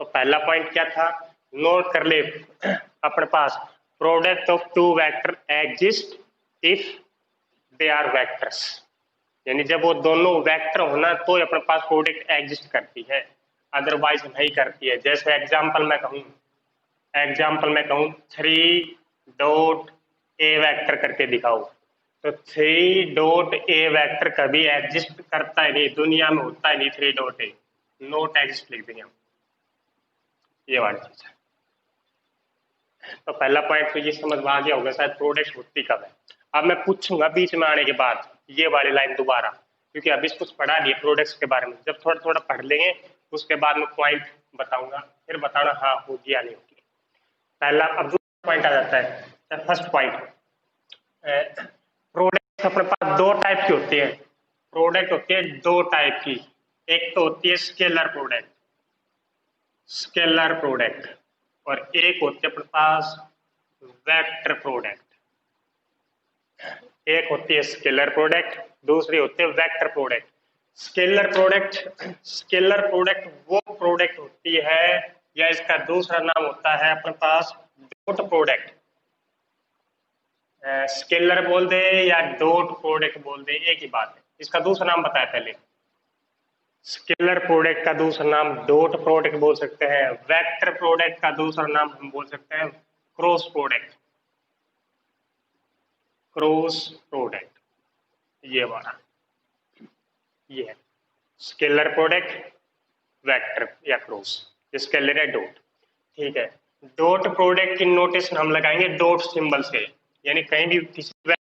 तो पहला पॉइंट क्या था, नोट कर ले अपने पास, product of two vector exist if they are vectors, यानी जब वो दोनों वेक्टर होना तो अपने पास प्रोडक्ट एग्जिस्ट करती है, अदरवाइज नहीं करती है। जैसे एग्जाम्पल में कहूँ 3 डॉट ए वेक्टर करके दिखाओ, तो 3 डॉट ए वेक्टर कभी एग्जिस्ट करता ही नहीं, दुनिया में होता ही नहीं 3 डॉट ए, नोट एग्जिस्ट लिख देंगे हम, ये वाली चीज है। तो पहला पॉइंट तो ये समझ में आ गया होगा शायद प्रोडक्ट होती कब है। अब मैं पूछूंगा बीच में आने के बाद ये वाली लाइन दोबारा, क्योंकि अभी कुछ पढ़ा नहीं प्रोडक्ट्स के बारे में, जब थोड़ा थोड़ा पढ़ लेंगे उसके बाद में पॉइंट बताऊंगा, फिर बताना हाँ होगी या नहीं होगी। पहला अब दूसरा पॉइंट आ जाता है, फर्स्ट पॉइंट, प्रोडक्ट अपने पास दो टाइप की होती है, प्रोडक्ट होती है दो टाइप की, एक तो होती है स्केलर प्रोडक्ट और एक होती है अपने पास वेक्टर प्रोडक्ट। एक होती है स्केलर प्रोडक्ट, दूसरी होती है वेक्टर प्रोडक्ट। स्केलर प्रोडक्ट वो प्रोडक्ट होती है, या इसका दूसरा नाम होता है अपने पास डॉट प्रोडक्ट। स्केलर बोल दे या डॉट प्रोडक्ट बोल दे एक ही बात है, इसका दूसरा नाम बताया पहले। स्केलर प्रोडक्ट का दूसरा नाम डॉट प्रोडक्ट बोल सकते हैं, वेक्टर प्रोडक्ट का दूसरा नाम हम बोल सकते हैं क्रॉस प्रोडक्ट। ये वाला ये है स्केलर प्रोडक्ट, वेक्टर या क्रॉस, स्केलर है डॉट, ठीक है। डॉट प्रोडक्ट की नोटेशन हम लगाएंगे डॉट सिंबल से, यानी कहीं भी किसी भी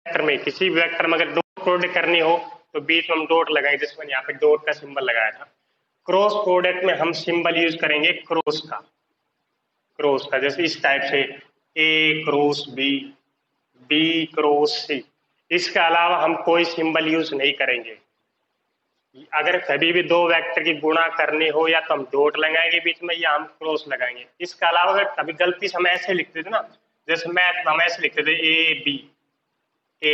वेक्टर में अगर डॉट प्रोडक्ट करनी हो तो बीच में हम डॉट लगाएंगे, जिसमें यहाँ पे डॉट का सिंबल लगाया था। क्रॉस प्रोडक्ट में हम सिंबल यूज करेंगे क्रॉस का, जैसे इस टाइप से ए क्रॉस बी, बी क्रॉस सी, इसके अलावा हम कोई सिंबल यूज नहीं करेंगे। अगर कभी भी दो वेक्टर की गुणा करनी हो या तो हम डॉट लगाएंगे बीच में या हम क्रॉस लगाएंगे। इसके अलावा अगर कभी गलती से हम ऐसे लिखते थे ना, जैसे मैथ में हम ऐसे लिखते थे ए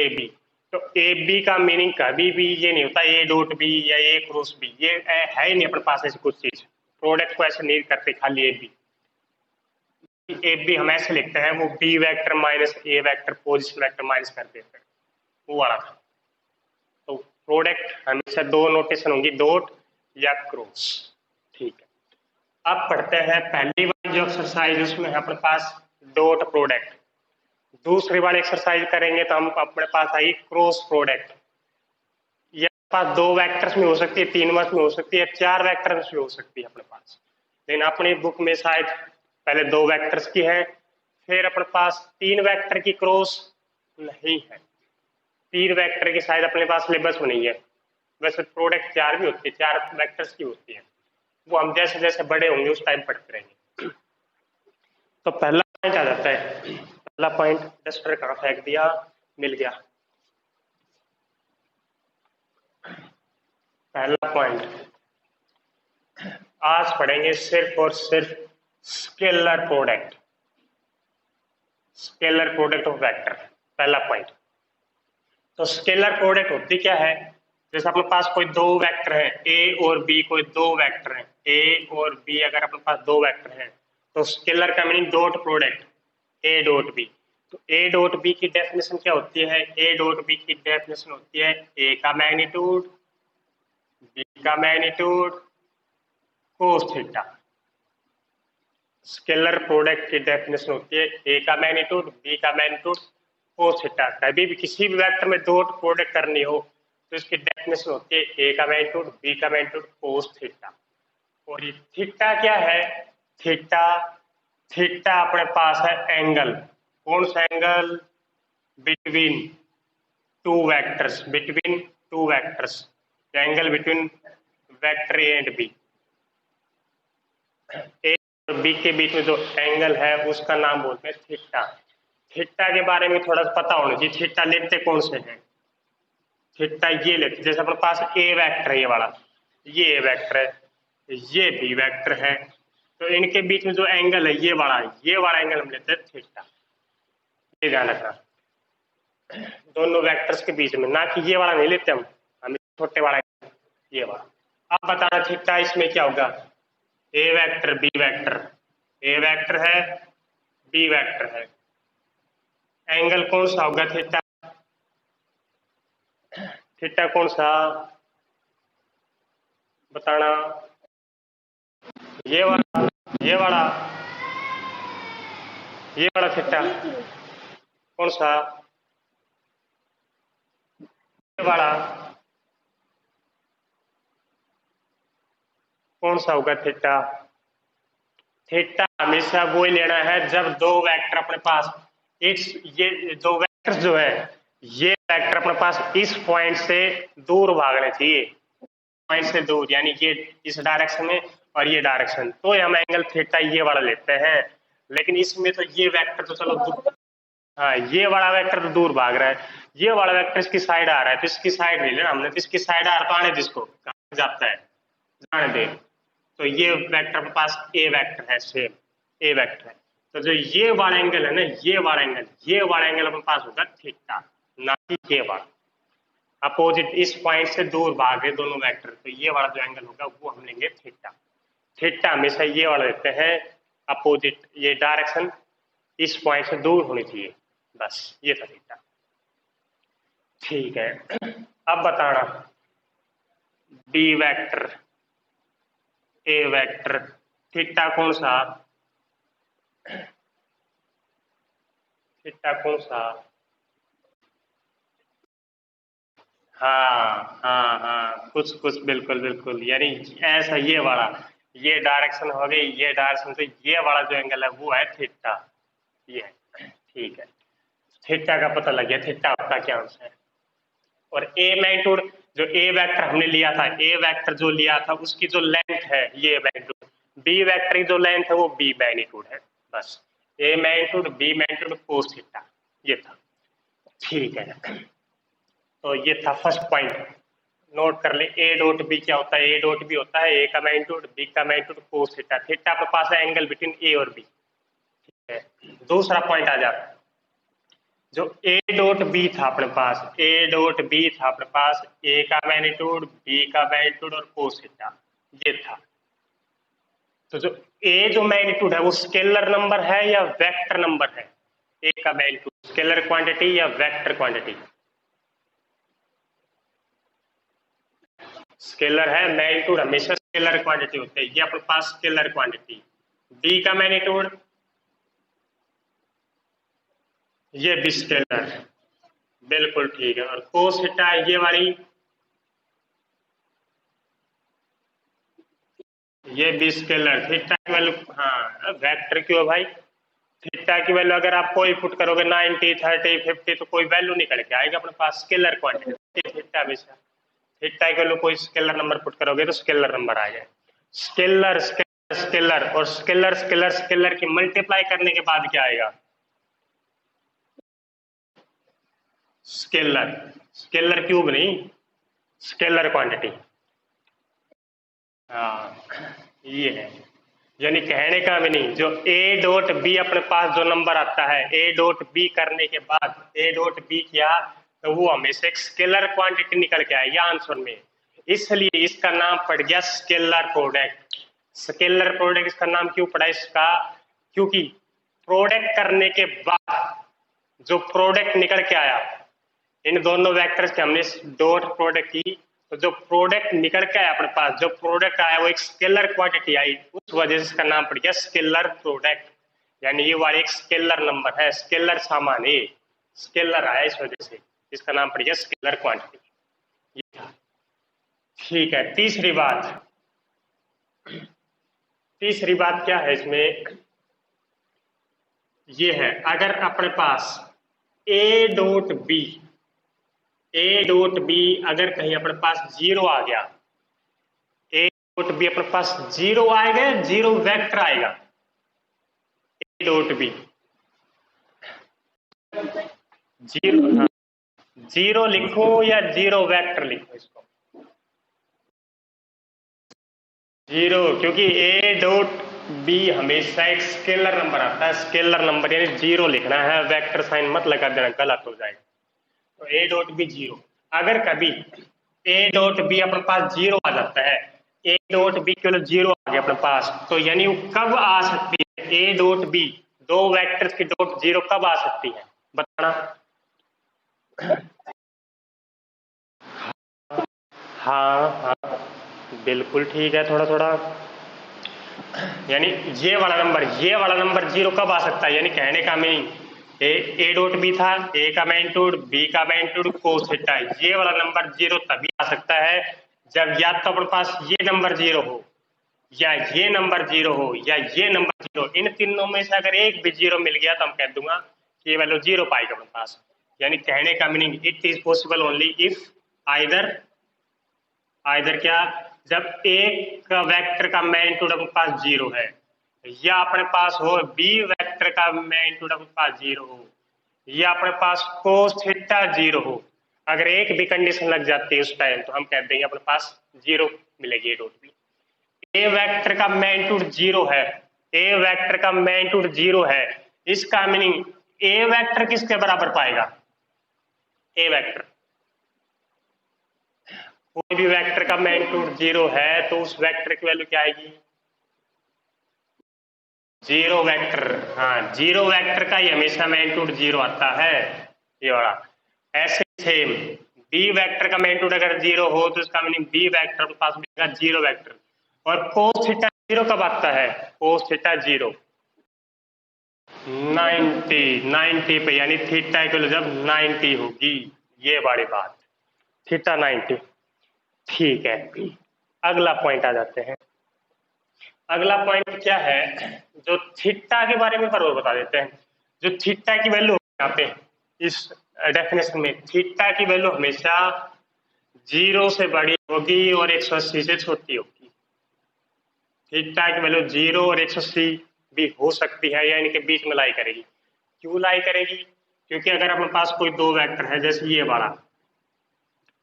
बी, तो ए बी का मीनिंग कभी भी ये नहीं होता ए डॉट बी या ए क्रॉस बी, ये है ही नहीं अपने पास ऐसी कुछ चीज, प्रोडक्ट को ऐसे नहीं करते खाली ए बी हम ऐसे लिखते हैं, वो बी वेक्टर माइनस ए वेक्टर पोजिशन वेक्टर माइनस कर देते हैं, वो वाला था। तो प्रोडक्ट हमेशा दो नोटेशन होंगी, डॉट या क्रॉस, ठीक है। अब पढ़ते हैं पहली वाली जो एक्सरसाइज, उसमें है अपने पास डॉट प्रोडक्ट। दूसरी वाली एक्सरसाइज करेंगे तो हम अपने पास आई क्रॉस प्रोडक्ट। ये पास दो वेक्टर्स में हो सकती है, 3 में हो सकती है, 4 वेक्टर्स में हो सकती है अपने पास, लेकिन अपनी बुक में शायद पहले 2 वेक्टर्स की है, फिर अपने पास 3 वेक्टर की क्रॉस नहीं है, 3 वेक्टर की शायद अपने पास सिलेबस में नहीं है। वैसे प्रोडक्ट 4 भी होती है, 4 वेक्टर्स की होती है, वो हम जैसे जैसे बड़े होंगे उस टाइम पढ़ते रहेंगे। तो पहला पॉइंट आ जाता है, पहला पॉइंट डस्टर कहाँ फेंक दिया, मिल गया। पहला पॉइंट आज पढ़ेंगे सिर्फ और सिर्फ स्केलर प्रोडक्ट ऑफ वेक्टर, पहला पॉइंट। तो स्केलर प्रोडक्ट होती क्या है, जैसे अपने पास कोई 2 वेक्टर है ए और बी, कोई 2 वेक्टर है ए और बी, अगर अपने पास 2 वेक्टर हैं तो स्केलर का meaning dot product A dot B. तो ए डॉट बी की डेफिनेशन क्या होती है, ए डॉट बी की डेफिनेशन होती है ए का मैग्नीट्यूड, बी का magnitude, cos theta. Scalar product की डेफिनेशन होती है ए का मैग्नीट्यूड, बी का मैग्नीट्यूड, कोस थीटा। कभी भी किसी भी वेक्टर में डॉट प्रोडक्ट करनी हो तो इसकी डेफिनेशन होती है ए का मैग्नीट्यूड, बी का मैग्नीट्यूड, कोस थीटा। और ये थीटा क्या है, थीटा अपने पास है एंगल, कौन सा angle, between two vectors, angle between vector A and B. A और बी के बीच में जो एंगल है उसका नाम बोलते हैं थीटा। थीटा के बारे में थोड़ा सा पता होना चाहिए, थीटा लेते कौन से हैं, थीटा ये लेते, जैसे अपने पास ए वेक्टर है, ये वाला, ये ए वेक्टर है, ये बी वेक्टर है, तो इनके बीच में जो एंगल है ये वाला एंगल हम लेते हैं थीटा। ये ध्यान रखना, दोनों वेक्टर्स के बीच में, ना कि ये वाला नहीं लेते हम छोटे वाला, ये वाला। अब बताना थीटा इसमें क्या होगा, ए vector B vector, A vector है बी वेक्टर है, एंगल कौन सा होगा थीटा, थीटा कौन सा बताना, ये वाला ये वाला ये वाला थीटा कौन सा, ये वाला कौन सा होगा थीटा, थीटा हमेशा वो ही लेना है जब दो वेक्टर अपने पास इस, ये दो वेक्टर्स जो है ये वेक्टर अपने पास इस पॉइंट से दूर भागने चाहिए, पॉइंट से दूर, यानी ये इस डायरेक्शन में और ये डायरेक्शन, तो हम एंगल थीटा ये वाला लेते हैं। लेकिन इसमें तो ये वेक्टर तो चलो हाँ ये वाला वेक्टर तो दूर भाग रहा है, ये वाला वेक्टर इसकी साइड आ रहा है, तो इसकी साइड नहीं लेना हमने, तो इसकी साइड आ रहा तो आने जिसको कहाँ जाता है जाने दे। तो ये वेक्टर अपने पास ए वेक्टर है, सेम ए वेक्टर है, तो जो ये वाला एंगल है ना, ये वाला एंगल अपने पास होगा थीटा, ना कि ये वाला। अपोजिट इस पॉइंट से दूर भाग रहे दोनों वेक्टर, तो ये वाला जो एंगल होगा वो हम लेंगे थीटा। थीटा हमेशा ये वाला लेते हैं, अपोजिट ये डायरेक्शन इस पॉइंट से दूर होनी चाहिए, बस ये था थीटा। ठीक है, अब बताना B vector A vector theta कौन सा, थीटा कौन सा, हाँ कुछ कुछ बिल्कुल बिल्कुल, यानी ऐसा ये वाला, ये डायरेक्शन हो गई, ये डायरेक्शन, तो ये वाला जो एंगल है वो है थीटा, ये है। ठीक है, थीटा का पता लग गया, थीटा आपका क्या आंसर है। और ए मैग्नीट्यूड जो ए वेक्टर हमने लिया था, ए वेक्टर जो लिया था उसकी जो लेंथ है ये मैग्नीट्यूड, बी वेक्टर की जो लेंथ है वो बी मैग्नीट्यूड है, बस A magnitude B magnitude cos theta, ये था। ठीक है, तो ये था फर्स्ट पॉइंट, नोट कर ले। ए डॉट बी क्या होता है, ए डॉट बी होता है ए का मैग्नीट्यूड बी का मैग्नीट्यूड कोस थीटा, थीटा आपके पास है एंगल बिटवीन ए और बी। ठीक है, दूसरा पॉइंट आ जाता है, जो ए डॉट बी था अपने पास, ए डॉट बी था अपने पास, ए का मैग्नीट्यूड बी का मैग्नीट्यूड और कोस थीटा ये था। तो जो ए जो मैग्नीट्यूड है वो स्केलर नंबर है या वेक्टर नंबर है, ए का मैग्नीट्यूड स्केलर क्वांटिटी या वेक्टर क्वांटिटी, स्केलर है, मैग्नीट्यूड हमेशा स्केलर क्वांटिटी होते हैं, ये अपने पास स्केलर क्वांटिटी। बी का मैग्नीट्यूड ये भी स्केलर, बिल्कुल ठीक है, और कोस थीटा ये वाली ये भी स्केलर, थीटा की वैल्यू, हाँ वेक्टर क्यों है भाई, थीटा की वैल्यू अगर आप कोई पुट करोगे 90 30 50 तो कोई वैल्यू निकल के आएगी अपने पास, स्केलर क्वांटिटी थीटा हमेशा, थीटा की वैल्यू कोई स्केलर नंबर पुट करोगे तो स्केलर नंबर आ जाए। स्केलर स्केलर स्केलर और स्केलर स्केलर स्केलर की मल्टीप्लाई करने के बाद क्या आएगा, स्केलर, स्केलर क्यूब नहीं, स्केलर क्वांटिटी। हाँ ये है, यानी कहने का भी नहीं, जो ए डॉट बी अपने पास जो नंबर आता है, ए डॉट बी करने के बाद ए डॉट बी किया तो वो हमेशा एक स्केलर क्वांटिटी निकल के आएगी आंसर में, इसलिए इसका नाम पड़ गया स्केलर प्रोडक्ट। स्केलर प्रोडक्ट इसका नाम क्यों पड़ा इसका, क्योंकि प्रोडक्ट करने के बाद जो प्रोडक्ट निकल के आया, इन दोनों वेक्टर्स के हमने डॉट प्रोडक्ट की, तो जो प्रोडक्ट निकल के आया अपने पास, जो प्रोडक्ट आया वो एक स्केलर क्वांटिटी आई, उस वजह से इसका नाम पड़ गया स्केलर प्रोडक्ट, यानी ये वाला एक स्केलर नंबर है, स्केलर सामान है, स्केलर आया इस वजह से इसका नाम पड़ गया स्केलर क्वांटिटी, ये था। ठीक है, तीसरी बात, तीसरी बात क्या है इसमें, ये है अगर अपने पास A dot B, A dot B अगर कहीं अपने पास जीरो आ गया, ए डॉट बी अपने पास जीरो आएगा, जीरो वेक्टर आएगा, ए डॉट बी जीरो, हाँ जीरो लिखो या जीरो वेक्टर लिखो इसको, जीरो, क्योंकि ए डॉट बी हमेशा एक स्केलर नंबर आता है, स्केलर नंबर यानी जीरो लिखना है, वेक्टर साइन मत लगा देना, गलत हो जाएगा। तो ए डॉट बी जीरो, अगर कभी ए डॉट बी अपने पास जीरो आ जाता है, ए डॉट बी केवल जीरो आ गया अपने पास, तो यानी वो कब आ सकती है ए डॉट बी, दो वेक्टर्स की डॉट जीरो कब आ सकती है बताना। हाँ हाँ बिल्कुल ठीक है, थोड़ा थोड़ा। यानी ये वाला नंबर जीरो कब आ सकता है, यानी कहने का मीनिंग ए डॉट बी था, ए का मैग्नीट्यूड बी का मैग्नीट्यूड कोस थीटा, ये वाला नंबर जीरो तभी आ सकता है जब या तो अपने पास ये नंबर जीरो हो, या ये नंबर जीरो हो, या ये नंबर जीरो, इन तीनों में से अगर एक भी जीरो मिल गया तो हम कह दूंगा कि ये वैल्यू जीरो पाएगा अपने पास। यानी कहने का meaning it is possible only if either either क्या, जब एक वेक्टर का मैग्नीट्यूड अपने पास जीरो है, या अपने पास हो बी वेक्टर का मैग्नीट्यूड अपने पास जीरो हो, या अपने पास कोस थीटा जीरो हो। अगर एक भी कंडीशन लग जाती है उस टाइम तो हम कह देंगे अपने पास जीरो मिलेगी A dot B. A vector का मैग्नीट्यूड जीरो है, ए वेक्टर का मैग्नीट्यूड जीरो है, इसका मीनिंग ए वेक्टर किसके बराबर पाएगा, ए वेक्टर, कोई भी वेक्टर का मैग्नीट्यूड जीरो है तो उस वेक्टर की वैल्यू क्या आएगी, जीरो वेक्टर। हाँ जीरो वेक्टर का ही हमेशा मैग्नीट्यूड जीरो आता है, ये वाला। ऐसे सेम बी वेक्टर का मैग्नीट्यूड अगर जीरो हो तो इसका मीनिंग बी वेक्टर के पास मिलेगा जीरो वेक्टर। और कोस थीटा जीरो कब आता है, कोस थीटा जीरो 90 पे, यानी थीटा इक्वल जब 90 होगी, ये बड़ी बात, थीटा 90। ठीक है, अगला पॉइंट आ जाते हैं। अगला पॉइंट क्या है, जो थीटा के बारे में और बता देते हैं। जो थीटा की वैल्यू यहाँ पे इस डेफिनेशन में, थीटा की वैल्यू हमेशा जीरो से बड़ी होगी और 180 से छोटी होगी। थीटा की वैल्यू जीरो और 180 भी हो सकती है, या इनके बीच में लाई करेगी। क्यों लाई करेगी, क्योंकि अगर अपने पास कोई दो वेक्टर है जैसे ये वाला,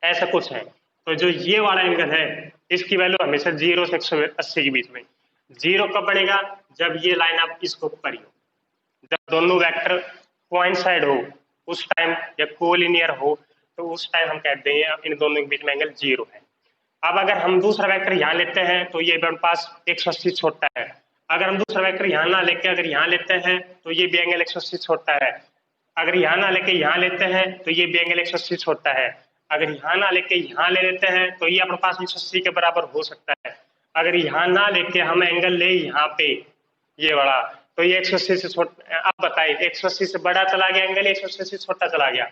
ऐसा कुछ है, तो जो ये वाला एंगल है इसकी वैल्यू हमेशा जीरो से 180 के बीच में। जीरो कब बनेगा, जब ये लाइन आप इसको ऊपर ही हो, जब दोनों वेक्टर कोइंसाइड हो उस टाइम, या कोलिनियर हो तो उस टाइम हम कहते हैं इन दोनों के बीच में एंगल जीरो है। अब अगर हम दूसरा वेक्टर यहाँ लेते हैं तो ये मेरे पास 180 छोटा है। अगर हम दूसरा वेक्टर यहाँ ना लेके अगर यहाँ लेते हैं तो ये भी एंगल 180 छोटा है। अगर यहाँ ना लेके यहाँ लेते हैं तो ये भी एंगल 180 छोटा है। अगर यहाँ ना लेके यहाँ ले लेते हैं तो ये अपने पास 180 के बराबर हो सकता है। अगर यहाँ ना लेके हम एंगल ले यहाँ पे ये बड़ा, तो ये 180 से छोटा, अब बताइए 180 से बड़ा चला गया एंगल, 180 से छोटा चला गया,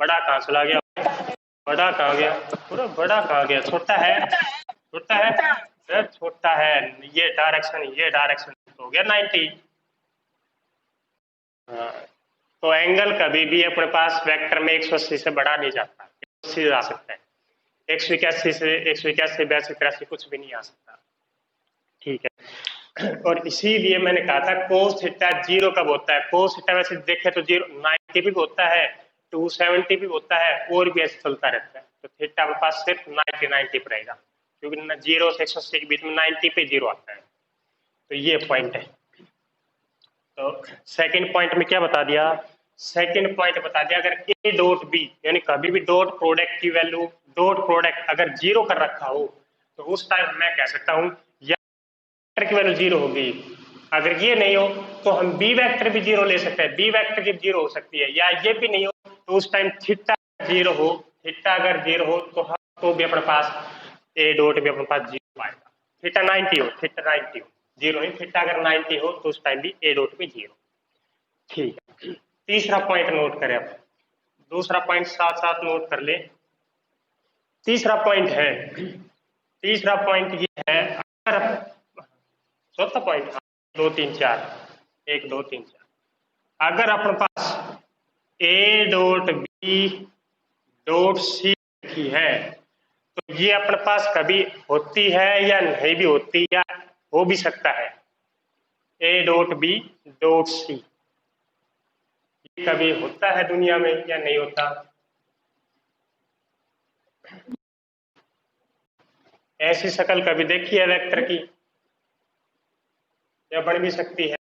बड़ा कहाँ चला गया, बड़ा कहाँ गया, पूरा बड़ा कहाँ गया, छोटा है, छोटा है सर, छोटा है। ये डायरेक्शन हो गया 90। हाँ, तो एंगल कभी भी अपने पास वेक्टर में 180 से बड़ा नहीं जाता, 180 आ सकता है, 181 से 181 82 83 कुछ भी नहीं आ सकता। ठीक है, और इसीलिए मैंने कहा था कोस थीटा जीरो कब होता है। कोस थीटा वैसे देखे तो जीरो 90 भी होता है, 270 भी होता है, और भी ऐसे चलता रहता है। तो थीटा के पास सिर्फ 90 पे रहेगा, क्योंकि जीरो से 180 के बीच में 90 पे जीरो आता है। तो ये पॉइंट है। तो सेकंड पॉइंट में क्या बता दिया, सेकंड पॉइंट बता दिया अगर ए डॉट बी, यानी कभी भी डॉट प्रोडक्ट की वैल्यू, डॉट प्रोडक्ट अगर जीरो कर रखा हो तो उस टाइम मैं कह सकता हूं या वेक्टर की वैल्यू जीरो होगी। अगर ये नहीं हो तो हम बी वेक्टर भी जीरो ले सकते हैं, बी वेक्टर की जीरो हो सकती है, या ये भी नहीं हो तो उस टाइम थीटा जीरो हो, थीटा अगर जीरो हो तो हम तो भी अपने पास ए डॉट भी अपने पास जीरो आएगा। थीटा 90 हो, थीटा 90 हो, जीरो नहीं, थीटा अगर 90 हो तो उस टाइम भी ए डॉट भी जीरो। ठीक है, तीसरा पॉइंट नोट करें अब, दूसरा पॉइंट साथ साथ नोट कर ले। तीसरा पॉइंट है, तीसरा पॉइंट ये है, अगर चौथा पॉइंट, दो तीन चार, एक दो तीन चार, अगर अपने पास A dot B dot C लिखी है तो ये अपने पास कभी होती है या नहीं भी होती, या हो भी सकता है A dot B dot C, ये कभी होता है दुनिया में या नहीं होता। ऐसी शक्ल कभी देखी है वेक्टर की, या बन भी सकती है,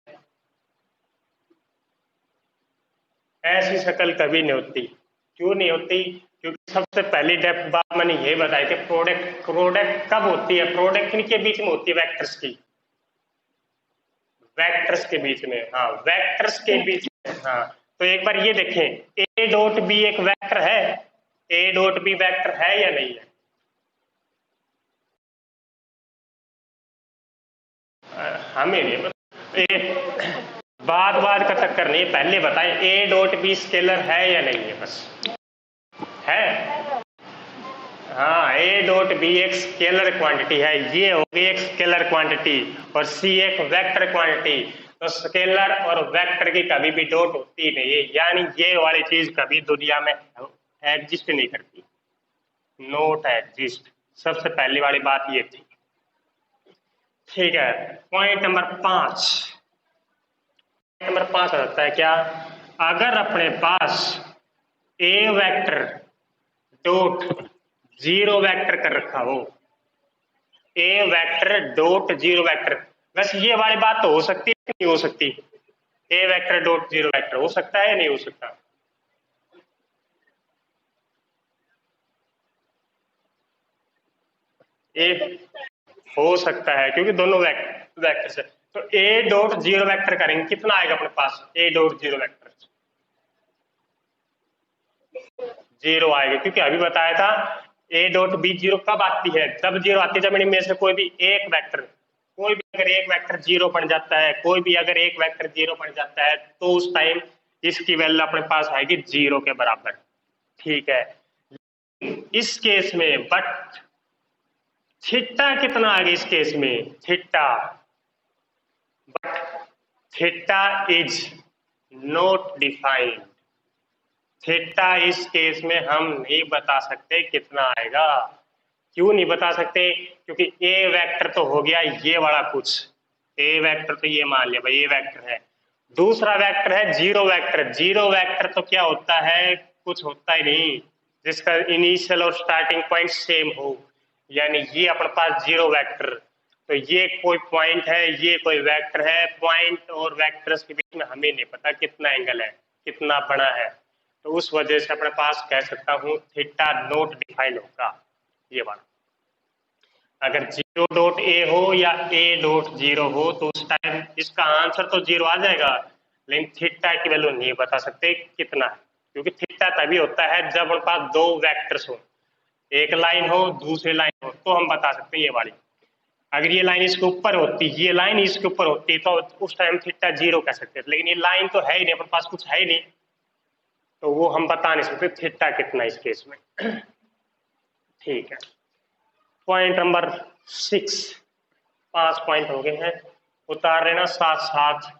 ऐसी शक्ल कभी नहीं होती। क्यों नहीं होती, क्योंकि सबसे पहली बात मैंने ये बताई थी, प्रोडक्ट प्रोडक्ट कब होती है, प्रोडक्ट किनके बीच में होती है, वेक्टर्स की, वेक्टर्स के बीच में, हाँ वेक्टर्स के बीच में, हाँ। तो एक बार ये देखें, ए डॉट बी एक वेक्टर है, ए डॉट बी वेक्टर है या नहीं है? हमें नहीं पता, बात का चक्कर नहीं, पहले बताएं ए डॉट बी स्केलर है या नहीं है, बस है। हाँ, ए डॉट बी एक स्केलर क्वांटिटी है, ये होगी एक स्केलर क्वांटिटी, और सी एक वेक्टर क्वांटिटी। तो स्केलर और वेक्टर की कभी भी डॉट होती नहीं है, यानी ये वाली चीज कभी दुनिया में एग्जिस्ट नहीं करती, नॉट एग्जिस्ट। सबसे पहली वाली बात ये थी, ठीक है। पॉइंट नंबर 5, नंबर 5 आ जाता है क्या, अगर अपने पास ए वेक्टर डॉट जीरो वेक्टर कर रखा हो, ए वेक्टर डॉट जीरो वेक्टर, वैसे ये वाली बात तो हो सकती है कि नहीं हो सकती, ए वेक्टर डॉट जीरो वेक्टर हो सकता है या नहीं हो सकता? ए हो सकता है, क्योंकि दोनों वेक्टर से, तो ए डॉट जीरो वेक्टर करेंगे, कितना आएगा अपने पास, A dot zero vector zero आएगा, क्योंकि अभी बताया था ए डॉट बी जीरो कब आती है, जब जीरो आती है जब इनमें से कोई भी एक वेक्टर, कोई भी अगर एक वेक्टर जीरो बन जाता है, कोई भी अगर एक वेक्टर जीरो बन जाता है, तो उस टाइम इसकी वैल्यू अपने पास आएगी जीरो के बराबर, ठीक है। इस केस में बट थीटा कितना आएगा इस केस में, theta, but theta is not defined, theta इस केस में हम नहीं बता सकते कितना आएगा। क्यों नहीं बता सकते, क्योंकि ए वेक्टर तो हो गया ये वाला कुछ, ए वेक्टर तो ये मान लिया भाई ए वेक्टर है, दूसरा वेक्टर है जीरो वेक्टर, जीरो वेक्टर तो क्या होता है, कुछ होता ही नहीं जिसका इनिशियल और स्टार्टिंग पॉइंट सेम हो, यानी ये अपने पास जीरो वेक्टर, तो ये कोई पॉइंट है, ये कोई वेक्टर है, पॉइंट और वेक्टर्स के बीच में हमें नहीं पता कितना एंगल है, कितना बड़ा है, तो उस वजह से अपने पास कह सकता हूं थीटा नॉट डिफाइंड होगा ये वाला। अगर जीरो डॉट ए हो या ए डॉट जीरो हो तो उस टाइम इसका आंसर तो जीरो आ जाएगा, लेकिन थीटा की वैल्यू नहीं बता सकते कितना है, क्योंकि थीटा तभी होता है जब हमारे पास दो वेक्टर्स हो, एक लाइन हो दूसरी लाइन हो, तो हम बता सकते हैं ये वाली। अगर ये लाइन इसके ऊपर होती, ये लाइन इसके ऊपर होती, तो उस टाइम थीटा जीरो कह सकते थे, लेकिन ये लाइन तो है ही नहीं, अपने पास कुछ है ही नहीं, तो वो हम बता नहीं सकते थीटा कितना इस केस में। ठीक है, पॉइंट नंबर 6, 5 पॉइंट हो गए हैं, उतार लेना साथ साथ।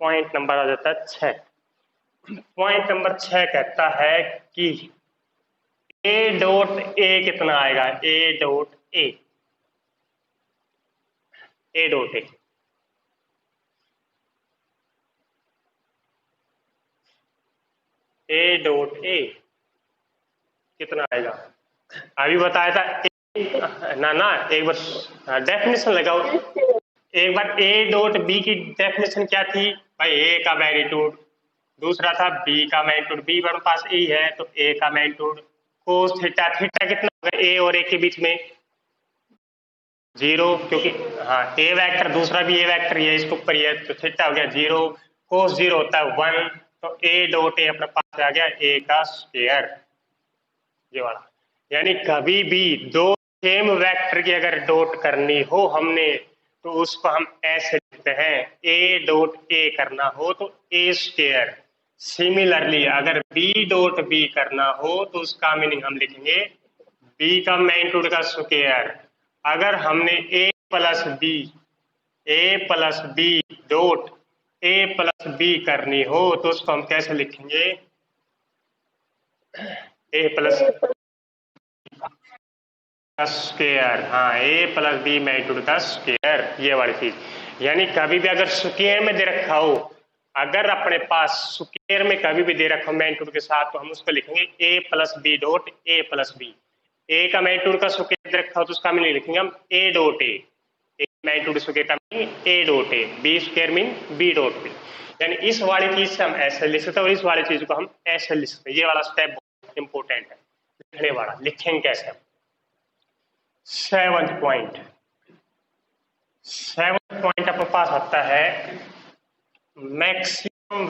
पॉइंट नंबर आ जाता है 6, पॉइंट नंबर 6 कहता है कि ए डॉट ए कितना आएगा, ए डॉट ए, ए डॉट ए, ए डॉट ए कितना आएगा, अभी बताया था ना ना, एक बार डेफिनेशन लगाओ, एक बार ए डॉट बी की डेफिनेशन क्या थी भाई, ए का मैग्नीट्यूड, दूसरा था बी का मैग्नीट्यूड, बी हमारे पास ए है तो ए का मैग्नीट्यूड, कोस थीटा, थीटा कितना होगा ए और ए के बीच में, जीरो, क्योंकि हाँ ए वेक्टर दूसरा भी ए वेक्टर ही है इसके ऊपर ही है, तो थीटा हो गया जीरो, कोस जीरो होता है 1, तो ए डॉट ए अपने पास आ गया ए का स्क्वायर, ये वाला। यानी कभी भी दो सेम वेक्टर की अगर डॉट करनी हो हमने, तो उसको हम ऐसे लिखते हैं, ए डॉट ए करना हो तो ए स्क्वायर, सिमिलरली अगर बी डॉट बी करना हो तो उसका मीनिंग हम लिखेंगे बी का मैग्नीट्यूड का स्क्वायर। अगर हमने A plus B dot A plus B करनी हो तो उसको हम कैसे लिखेंगे, ए प्लस स्क्वायर, हाँ ए प्लस बी मैग्नीट्यूड का स्क्वायर, ये वाली चीज। यानी कभी भी अगर स्क्वायर में दे रखा हो, अगर अपने पास स्क्वायर में कभी भी दे रखा हो मैग्नीट्यूड के साथ, तो हम उसको लिखेंगे A plus B dot A plus B, A का मैग्नीट्यूड का स्क्वायर दे रखा हो तो उसका मीनिंग लिखेंगे हम A dot A, magnitude square का meaning A dot A, B square mean B dot B. यानी इस वाली चीज से हम ऐसे लिख सकते हैं और इस वाली चीज को हम ऐसे लिख सकते हैं। ये वाला स्टेप बहुत इंपॉर्टेंट है लिखने वाला। लिखेंगे कैसे? सेवंथ पॉइंट अपने पास आता है maximum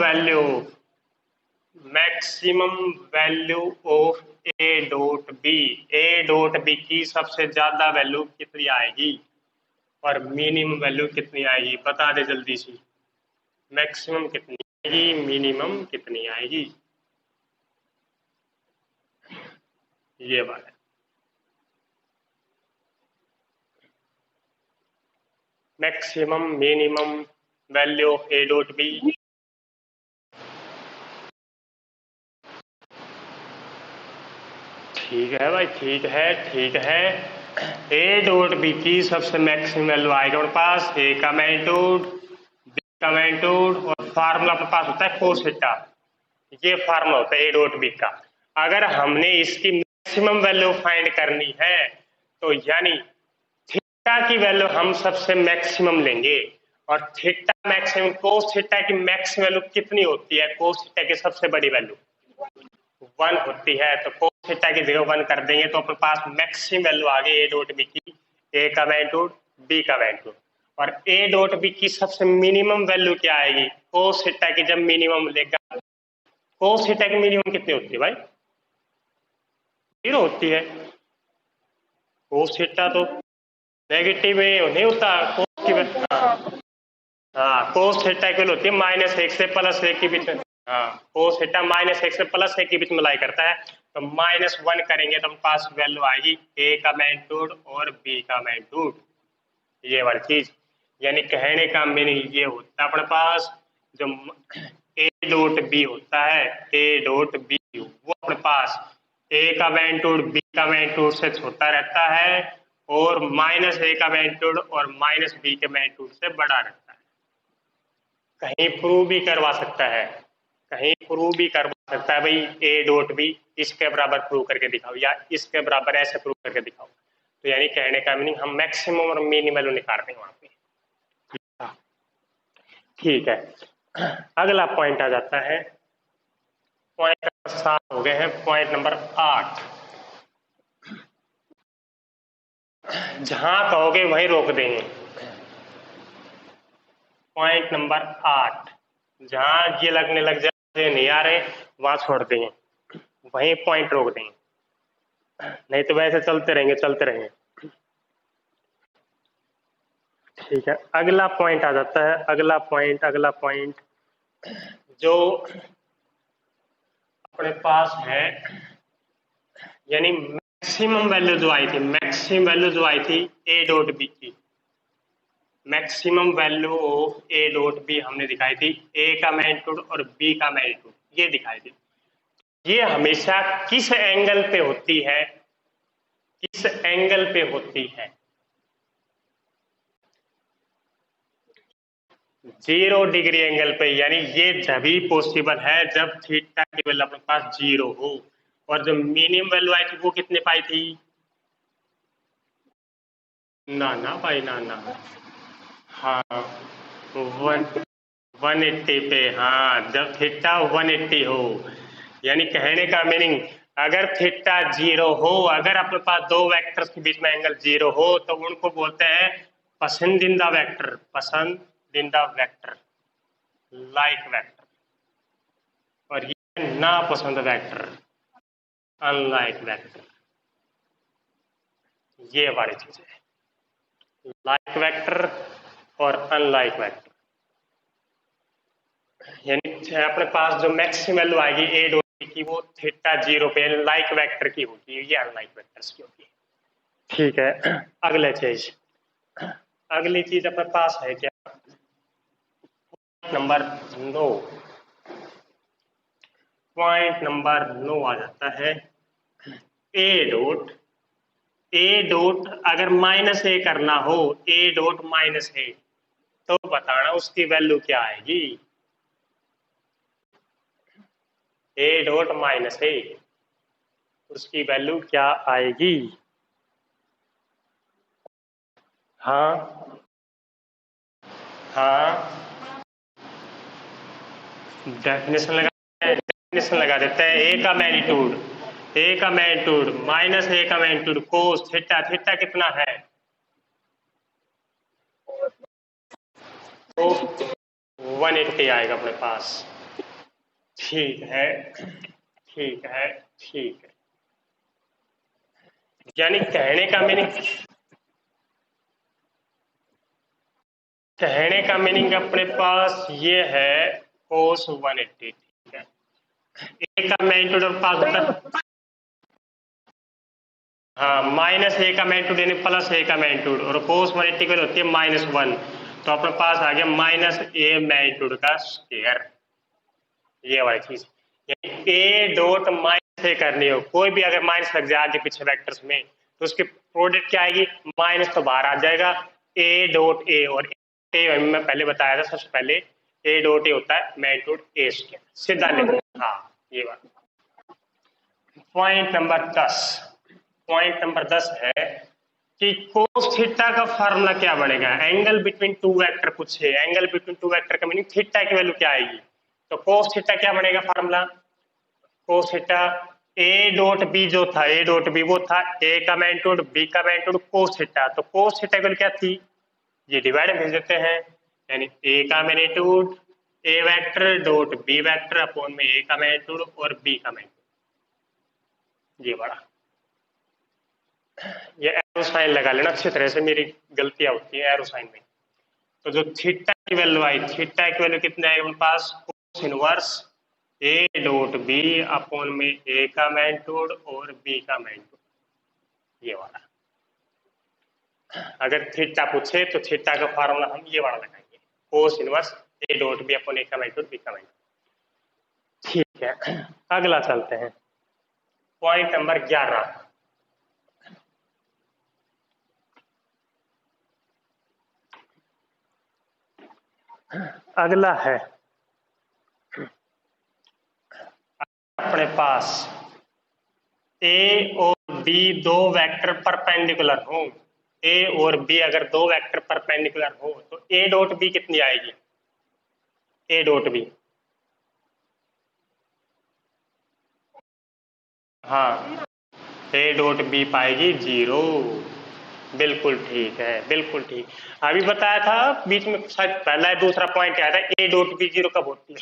value of A dot B. A dot B की सबसे ज्यादा वैल्यू कितनी आएगी और मिनिमम वैल्यू कितनी आएगी? बता दे जल्दी से। मैक्सिमम कितनी आएगी, मिनिमम कितनी आएगी? ये वाला maximum minimum value of A dot B. ठीक है भाई, ठीक है। ए डॉट बी की सबसे मैक्सिमम वैल्यू आएगी हमारे पास ए का मैग्नीट्यूड, बी का मैग्नीट्यूड, और फार्मूला अपने पास होता है कोस थीटा। ये फार्मूला होता है ए डॉट बी का। अगर हमने इसकी मैक्सिमम वैल्यू फाइंड करनी है तो यानी थीटा की वैल्यू हम सबसे मैक्सिमम लेंगे, और थीटा मैक्सिमम कोस थीटा की मैक्सिमम वैल्यू कितनी होती है? कोस थीटा की सबसे बड़ी वैल्यू 1 होती है, तो कोस थीटा की जगह 1 कर देंगे तो अपने पास मैक्सिमम वैल्यू आ गई ए डॉट बी की, ए का मैग्नीट्यूड, बी का मैग्नीट्यूड। और ए डॉट बी की सबसे मिनिमम वैल्यू क्या आएगी? कोस थीटा की जब मिनिमम लेगा, कोस थीटा की मिनिमम कितनी होती है भाई? 0 होती है। कोस थीटा तो नेगेटिव नहीं होता, कोस की हाँ, कोस थीटा इक्वल होती है -1 से +1 के बीच में। हाँ, कोस थीटा -1 से +1 के बीच में लाई करता है, तो -1 करेंगे तो हम पास वैल्यू आएगी ए का मैग्नीट्यूड और बी का मैग्नीट्यूड। ये वाली चीज, यानी कहने का मीनिंग ये होता है अपने पास जो ए डॉट बी होता है, ए डॉट बी वो अपने पास ए का मैग्नीट्यूड बी का मैग्नीट्यूड से छोटा रहता है, और -a का मैग्नीट्यूड और -b के मैग्नीट्यूड से बड़ा रहता है। कहीं प्रूव भी करवा सकता है, कहीं प्रूव भी करवा सकता है भाई ए डॉट बी इसके बराबर प्रूव करके दिखाओ, या इसके बराबर ऐसे प्रूव करके दिखाओ। तो यानी कहने का मीनिंग हम मैक्सिमम और मिनिमम निकाल रहे हैं वहां पे। ठीक है, अगला पॉइंट आ जाता है, पॉइंट नंबर 7 हो गए हैं, पॉइंट नंबर 8। जहां कहोगे वहीं रोक देंगे। पॉइंट नंबर 8, जहां ये लगने लग जाए नहीं आ रहे वहां छोड़ देंगे, वहीं पॉइंट रोक देंगे, नहीं तो वैसे चलते रहेंगे। ठीक है, अगला पॉइंट आ जाता है, अगला पॉइंट जो अपने पास है, यानी मैक्सिमम वैल्यू जो आई थी ए डॉट बी की, maximum value of A dot B हमने दिखाई थी, ए का मैग्नीट्यूड और बी का मैग्नीट्यूड ये दिखाई थी। ये हमेशा किस एंगल पे होती है? किस एंगल पे होती है? 0 डिग्री एंगल पे, यानी ये तभी पॉसिबल है जब थीटा की वैल्यू अपने पास 0 हो। और जो मिनिमम वैल्यू आई थी वो कितने पाई थी? ना भाई, ना। हाँ, 180 पे, हाँ, जब थीटा 180 हो। यानी कहने का मीनिंग अगर थीटा 0 हो, अगर अपने पास दो वेक्टर्स के बीच में एंगल 0 हो तो उनको बोलते हैं पसंदीदा वेक्टर, लाइक वेक्टर। और ये नापसंद वेक्टर, अनलाइक वेक्टर। ये वाली चीज है, लाइक वेक्टर और अनलाइक वेक्टर। यानी अपने पास जो मैक्सिमम वैल्यू आएगी ए डॉट की वो थीटा 0 पे लाइक वेक्टर की होगी, ये अनलाइक वेक्टर्स की होगी। ठीक है, अगली चीज अपने पास है क्या? नंबर 9, पॉइंट नंबर 9 आ जाता है ए डॉट अगर -a करना हो, ए डॉट -a, तो बताना उसकी वैल्यू क्या आएगी? ए डॉट -a, उसकी वैल्यू क्या आएगी? हाँ, हाँ, डेफिनेशन लगा देते हैं। ए का मैग्नीट्यूड माइनस ए का मैग्नीट्यूड कोस थीटा, थीटा कितना है तो 180 आएगा अपने पास। ठीक है, ठीक है, ठीक है। यानी कहने का मीनिंग अपने पास ये है कोस 180। ठीक है, ए का मैग्नीट्यूड पास होता है, हाँ माइनस ए का मैग्नीट्यूड यानी प्लस ए का मैग्नीट्यूड, और कोस 180 की होती है -1, तो अपने पास आ गया माइनस ए मैग्नीट्यूड का स्क्वायर। ये वाली चीज यानी ए डॉट माइनस ए करनी हो, कोई भी अगर माइनस लग जाए आगे पीछे वेक्टर्स में तो उसकी प्रोडक्ट क्या आएगी, माइनस तो बाहर आ जाएगा, ए डॉट ए, और ए मैं पहले बताया था सबसे पहले ए डॉट ए होता है मैग्नीट्यूड ए स्क्वायर, सीधा लिखो। हाँ ये बात। पॉइंट नंबर 10 है कि कोस थीटा का फार्मूला क्या बनेगा। एंगल बिटवीन टू वेक्टर पूछे, एंगल बिटवीन टू वेक्टर का मीनिंग थीटा की वैल्यू क्या आएगी, तो कोस थीटा क्या बनेगा formula, cos theta A dot B जो था, ए डॉट बी वो था ए का मैग्नीट्यूड बी का मैग्नीट्यूड कोस थीटा, तो कोस थीटा की वैल्यू क्या थी, ये डिवाइड भेज देते हैं, यानी ए का magnitude A vector dot B vector upon में ए का मैग्नीट्यूड और बी का मैग्नीट्यूड, ये बड़ा। ये एरो साइन लगा लेना अच्छी तरह से, मेरी गलतियां होती है एरो साइन में। तो जो थीटा की वैल्यू आई, थीटा की वैल्यू कितने आएगा हमारे पास, cos inverse A dot B upon में ए का मैग्नीट्यूड और बी का मैग्नीट्यूड, ये वाला। अगर थीटा पूछे तो थीटा का फार्मूला हम ये वाला लगाएंगे, cos inverse A dot B upon A का मैग्नीट्यूड बी का मैग्नीट्यूड। ठीक है, अगला चलते हैं, पॉइंट नंबर 11। अगला है अपने पास ए और बी दो वेक्टर परपेंडिकुलर हो, ए और बी अगर दो वेक्टर परपेंडिकुलर हो तो ए डॉट बी कितनी आएगी, ए डॉट बी, हाँ ए डॉट बी पाएगी 0। बिल्कुल ठीक है, बिल्कुल ठीक। अभी बताया था बीच में शायद पहला या दूसरा पॉइंट आया था ए डॉट बी 0 कब होती है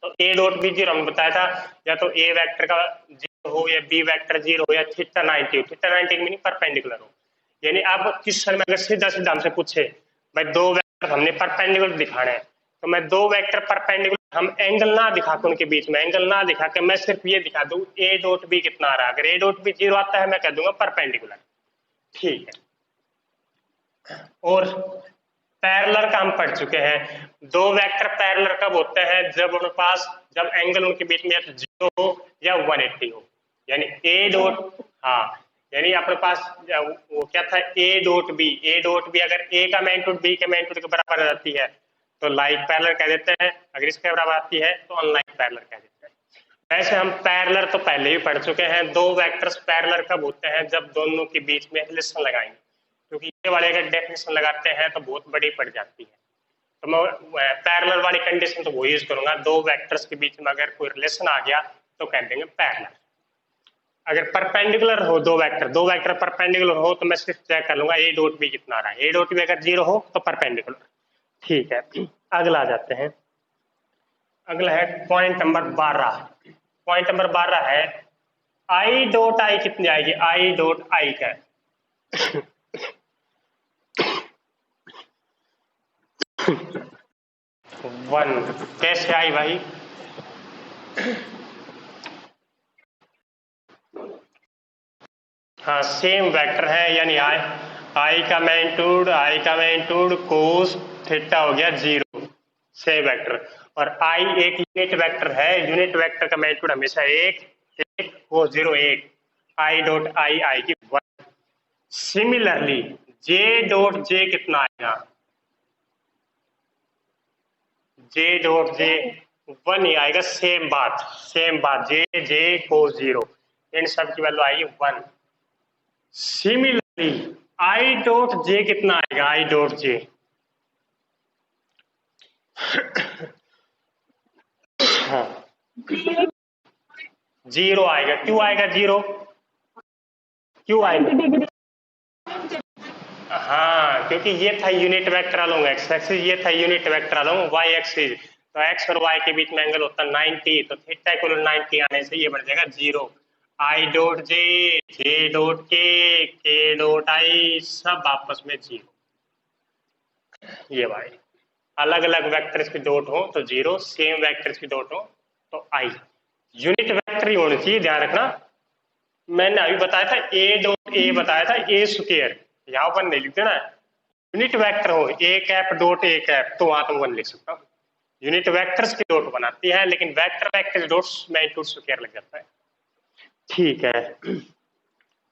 तो ए डॉट बी 0 हमने बताया था या तो ए वेक्टर का 0 हो या बी वेक्टर 0 हो या थीटा 90 हो, थीटा 90 मीनिंग परपेंडिकुलर हो। यानी अब क्वेश्चन में अगर सीधा सीधा हमसे पूछे भाई दो वेक्टर हमने परपेंडिकुलर दिखाने हैं, तो मैं दो वेक्टर परपेंडिकुलर हम एंगल ना दिखा के उनके बीच में एंगल ना दिखा के मैं सिर्फ ये दिखा दूं ए डॉट बी कितना आ रहा है, अगर ए डॉट बी 0 आता है मैं कह दूंगा परपेंडिकुलर। ठीक है, और पैरेलल का हम पढ़ चुके हैं, दो वेक्टर पैरेलल कब होते हैं, जब उनके पास जब एंगल उनके बीच में 0 हो या 180 हो, यानी ए डॉट, हाँ यानी अपने पास वो क्या था ए डॉट बी अगर ए का मैग्नीट्यूड बी के मैग्नीट्यूड के बराबर आ जाती है तो लाइक पैरेलल कह देते हैं, अगर इसके बराबर आती है तो अनलाइक पैरेलल कह देते हैं। वैसे हम पैरेलल तो पहले ही पढ़ चुके हैं, दो वेक्टर्स पैरेलल कब होते हैं, जब दोनों के बीच में रिलेशन लगाएंगे, क्योंकि ये वाले अगर डेफिनेशन लगाते हैं तो बहुत बड़ी पड़ जाती है, तो मैं पैरेलल वाली कंडीशन तो वो यूज करूंगा, दो वेक्टर्स के बीच में अगर कोई रिलेशन आ गया तो कह देंगे पैरेलल। अगर परपेंडिकुलर हो दो वेक्टर परपेंडिकुलर हो तो मैं सिर्फ चेक कर लूंगा ए डॉट बी कितना आ रहा है, ए डॉट बी अगर 0 हो तो परपेंडिकुलर। ठीक है, अगला आ जाते हैं, अगला है पॉइंट नंबर 12। पॉइंट नंबर 12 है आई डॉट आई कितनी आएगी, आई डॉट आई का 1, कैसे आई भाई, हाँ सेम वेक्टर है, यानी आई का मैग्नीट्यूड कोस थीटा हो गया 0, सेम वेक्टर, और आई एक यूनिट वेक्टर है, यूनिट वेक्टर का मैग्नीट्यूड हमेशा एक कोस 0 1, आई डॉट आई आएगी 1। सिमिलरली जे डॉट जे कितना आएगा, जे डॉट जे 1 ही आएगा, सेम बात जे कोस 0, इन सब की वैल्यू आएगी 1। सिमिलरली आई डॉट जे कितना आएगा, आई डॉट जे हाँ, जीरो आएगा। क्यों आएगा जीरो? क्यों आएगा? हाँ, क्योंकि ये था unit vector along X axis, ये था unit vector along Y axis. तो एक्स और वाई के बीच में एंगल होता है 90, तो थीटा इक्वल 90 आने से ये बन जाएगा zero. I dot J, J dot के डॉट आई, सब आपस में जीरो। ये भाई अलग अलग वेक्टर्स की डॉट हो तो जीरो, सेम वेक्टर्स की डॉट हो तो आई। यूनिट वेक्टर ही होनी चाहिए, ध्यान रखना। मैंने अभी बताया था ए डॉट ए, बताया था ए स्क्वायर, यहाँ पर नहीं लिखते ना। यूनिट वेक्टर हो A cap dot A cap तो वहां तो वन लिख सकता हूँ। यूनिट वेक्टर्स की डॉट बनाती है, लेकिन वेक्टर वेक्टर डॉट्स में इंटू स्क्वायर लग जाता है। ठीक है,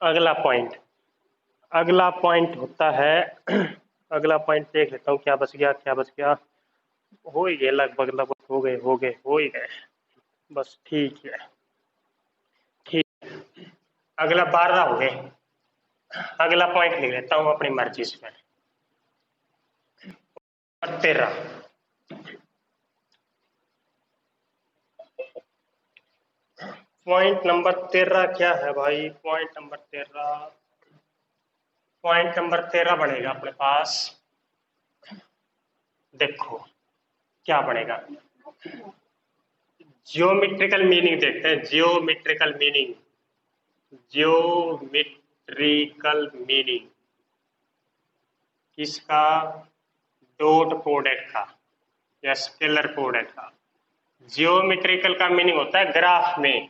अगला पॉइंट, अगला पॉइंट होता है अगला पॉइंट देख लेता हूँ क्या बच गया, क्या बच गया। हो ही गए लगभग लगभग, हो ही गए बस। ठीक है, ठीक, अगला 12 हो गए। अगला पॉइंट लिख लेता हूँ अपनी मर्जी से। 13, पॉइंट नंबर 13 क्या है भाई? पॉइंट नंबर 13, पॉइंट नंबर 13 बनेगा अपने पास। देखो क्या बनेगा, जियोमेट्रिकल मीनिंग देखते हैं। जियोमेट्रिकल मीनिंग, जियोमेट्रिकल मीनिंग किसका? डॉट प्रोडक्ट का या स्केलर प्रोडक्ट का। जियोमेट्रिकल का मीनिंग होता है ग्राफ में,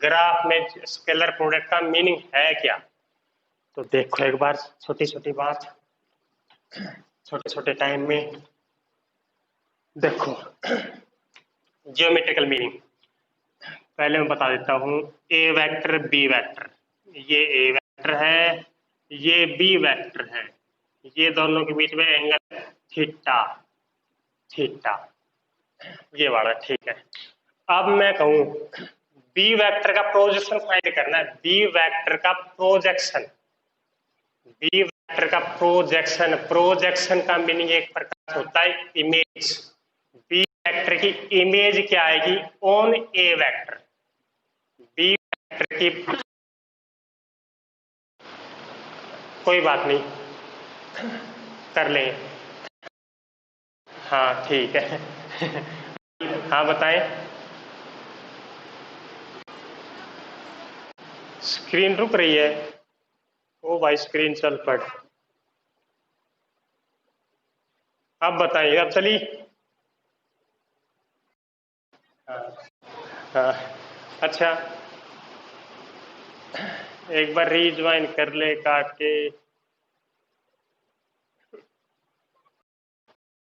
ग्राफ में स्केलर प्रोडक्ट का मीनिंग है क्या? तो देखो एक बार, छोटी छोटी बात, छोटे छोटे टाइम में देखो। जियोमेट्रिकल मीनिंग पहले मैं बता देता हूँ। ए वेक्टर बी वेक्टर, ये ए वेक्टर है, ये बी वेक्टर है, ये दोनों के बीच में एंगल थीटा, थीटा ये वाला। ठीक है, अब मैं कहूँ बी वेक्टर का प्रोजेक्शन फाइंड करना है। बी वेक्टर का प्रोजेक्शन, बी वेक्टर का प्रोजेक्शन, प्रोजेक्शन का मीनिंग एक प्रकार से होता है इमेज। बी वेक्टर की इमेज क्या आएगी on A vector? B vector की, कोई बात नहीं कर लेंगे। हाँ ठीक है हाँ बताएं। स्क्रीन रुक रही है? ओ भाई स्क्रीन चल पड़। अब बताइए, अब चली। हाँ, हाँ, अच्छा एक बार रीज्वाइन कर ले काट के।